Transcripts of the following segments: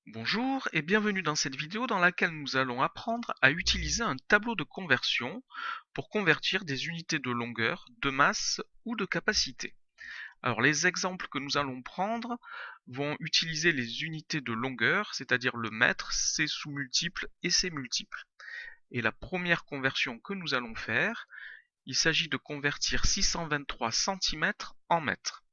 Bonjour et bienvenue dans cette vidéo dans laquelle nous allons apprendre à utiliser un tableau de conversion pour convertir des unités de longueur, de masse ou de capacité. Alors les exemples que nous allons prendre vont utiliser les unités de longueur, c'est-à-dire le mètre, ses sous-multiples et ses multiples. Et la première conversion que nous allons faire, il s'agit de convertir 623 cm en mètres.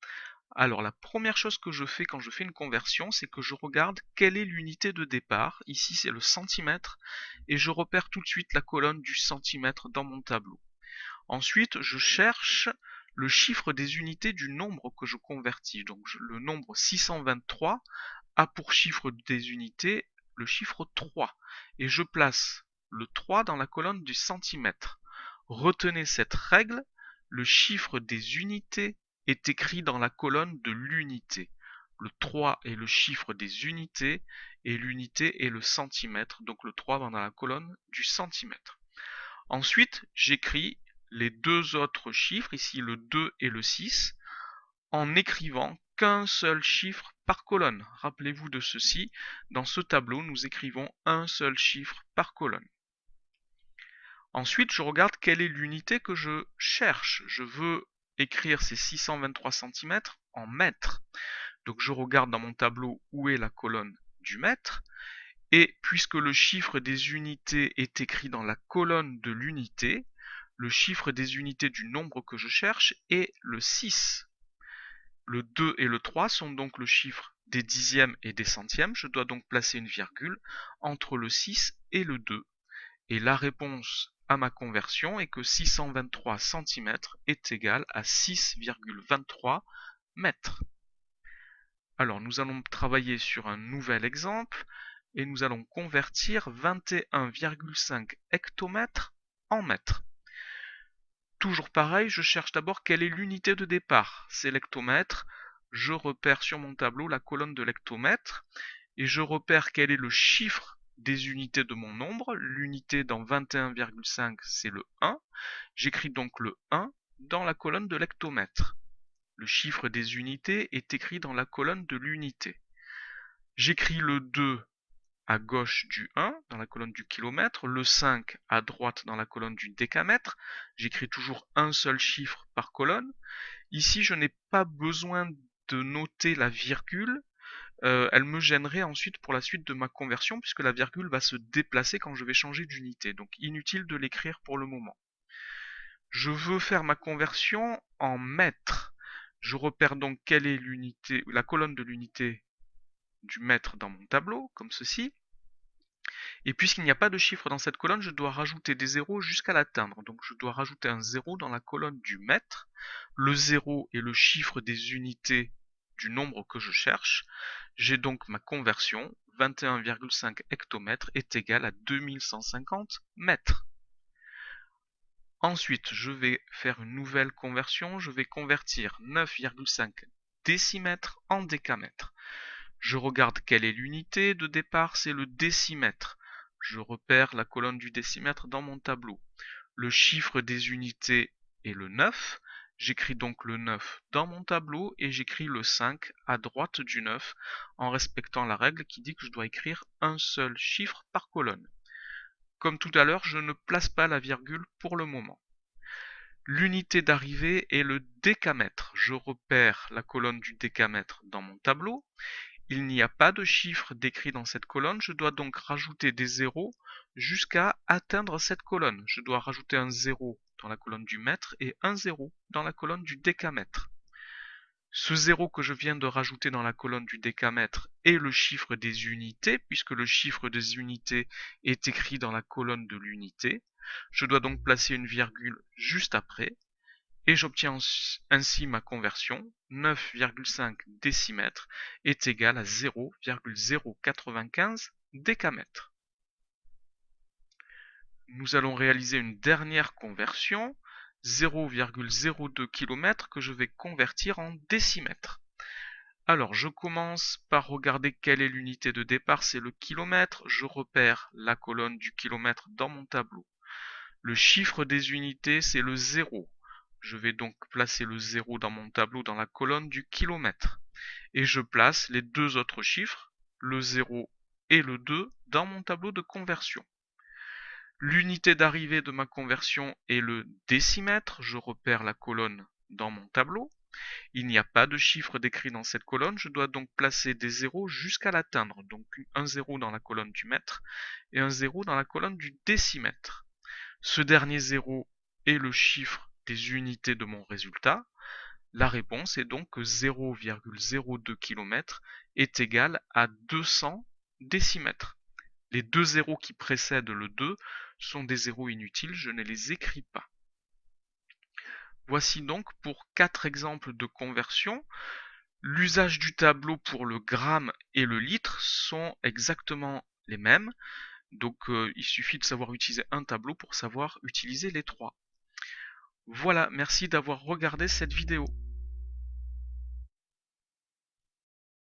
Alors la première chose que je fais quand je fais une conversion, c'est que je regarde quelle est l'unité de départ. Ici c'est le centimètre et je repère tout de suite la colonne du centimètre dans mon tableau. Ensuite, je cherche le chiffre des unités du nombre que je convertis. Donc le nombre 623 a pour chiffre des unités le chiffre 3 et je place le 3 dans la colonne du centimètre. Retenez cette règle, le chiffre des unités est écrit dans la colonne de l'unité. Le 3 est le chiffre des unités et l'unité est le centimètre, donc le 3 va dans la colonne du centimètre. Ensuite, j'écris les deux autres chiffres, ici le 2 et le 6, en écrivant qu'un seul chiffre par colonne. Rappelez-vous de ceci, dans ce tableau, nous écrivons un seul chiffre par colonne. Ensuite, je regarde quelle est l'unité que je cherche. Je veux écrire ces 623 cm en mètres. Donc je regarde dans mon tableau où est la colonne du mètre. Et puisque le chiffre des unités est écrit dans la colonne de l'unité, le chiffre des unités du nombre que je cherche est le 6. Le 2 et le 3 sont donc le chiffre des dixièmes et des centièmes. Je dois donc placer une virgule entre le 6 et le 2. Et la réponse à ma conversion est que 623 cm est égal à 6,23 mètres. Alors nous allons travailler sur un nouvel exemple et nous allons convertir 21,5 hectomètres en mètres. Toujours pareil, je cherche d'abord quelle est l'unité de départ. C'est l'hectomètre. Je repère sur mon tableau la colonne de l'hectomètre et je repère quel est le chiffre des unités de mon nombre. L'unité dans 21,5 c'est le 1. J'écris donc le 1 dans la colonne de l'hectomètre. Le chiffre des unités est écrit dans la colonne de l'unité. J'écris le 2 à gauche du 1 dans la colonne du kilomètre, le 5 à droite dans la colonne du décamètre. J'écris toujours un seul chiffre par colonne. Ici, je n'ai pas besoin de noter la virgule. Elle me gênerait ensuite pour la suite de ma conversion puisque la virgule va se déplacer quand je vais changer d'unité. Donc inutile de l'écrire pour le moment. Je veux faire ma conversion en mètres. Je repère donc quelle est l'unité, la colonne de l'unité du mètre dans mon tableau, comme ceci. Et puisqu'il n'y a pas de chiffre dans cette colonne, je dois rajouter des zéros jusqu'à l'atteindre. Donc je dois rajouter un 0 dans la colonne du mètre. Le 0 est le chiffre des unités du nombre que je cherche. J'ai donc ma conversion, 21,5 hectomètres est égal à 2150 mètres. Ensuite, je vais faire une nouvelle conversion. Je vais convertir 9,5 décimètres en décamètres. Je regarde quelle est l'unité de départ, c'est le décimètre. Je repère la colonne du décimètre dans mon tableau. Le chiffre des unités est le 9. J'écris donc le 9 dans mon tableau et j'écris le 5 à droite du 9 en respectant la règle qui dit que je dois écrire un seul chiffre par colonne. Comme tout à l'heure, je ne place pas la virgule pour le moment. L'unité d'arrivée est le décamètre. Je repère la colonne du décamètre dans mon tableau. Il n'y a pas de chiffre décrit dans cette colonne, je dois donc rajouter des zéros jusqu'à atteindre cette colonne. Je dois rajouter un 0 dans la colonne du mètre et un 0 dans la colonne du décamètre. Ce 0 que je viens de rajouter dans la colonne du décamètre est le chiffre des unités, puisque le chiffre des unités est écrit dans la colonne de l'unité. Je dois donc placer une virgule juste après, et j'obtiens ainsi ma conversion. 9,5 décimètres est égal à 0,095 décamètres. Nous allons réaliser une dernière conversion, 0,02 km que je vais convertir en décimètres. Alors, je commence par regarder quelle est l'unité de départ, c'est le kilomètre. Je repère la colonne du kilomètre dans mon tableau. Le chiffre des unités, c'est le 0. Je vais donc placer le 0 dans mon tableau dans la colonne du kilomètre. Et je place les deux autres chiffres, le 0 et le 2 dans mon tableau de conversion. L'unité d'arrivée de ma conversion est le décimètre, je repère la colonne dans mon tableau. Il n'y a pas de chiffre décrit dans cette colonne, je dois donc placer des zéros jusqu'à l'atteindre. Donc un zéro dans la colonne du mètre et un zéro dans la colonne du décimètre. Ce dernier zéro est le chiffre des unités de mon résultat. La réponse est donc que 0,02 km est égal à 200 décimètres. Les deux zéros qui précèdent le 2 sont des zéros inutiles, je ne les écris pas. Voici donc pour 4 exemples de conversion. L'usage du tableau pour le gramme et le litre sont exactement les mêmes. Donc il suffit de savoir utiliser un tableau pour savoir utiliser les trois. Voilà, merci d'avoir regardé cette vidéo.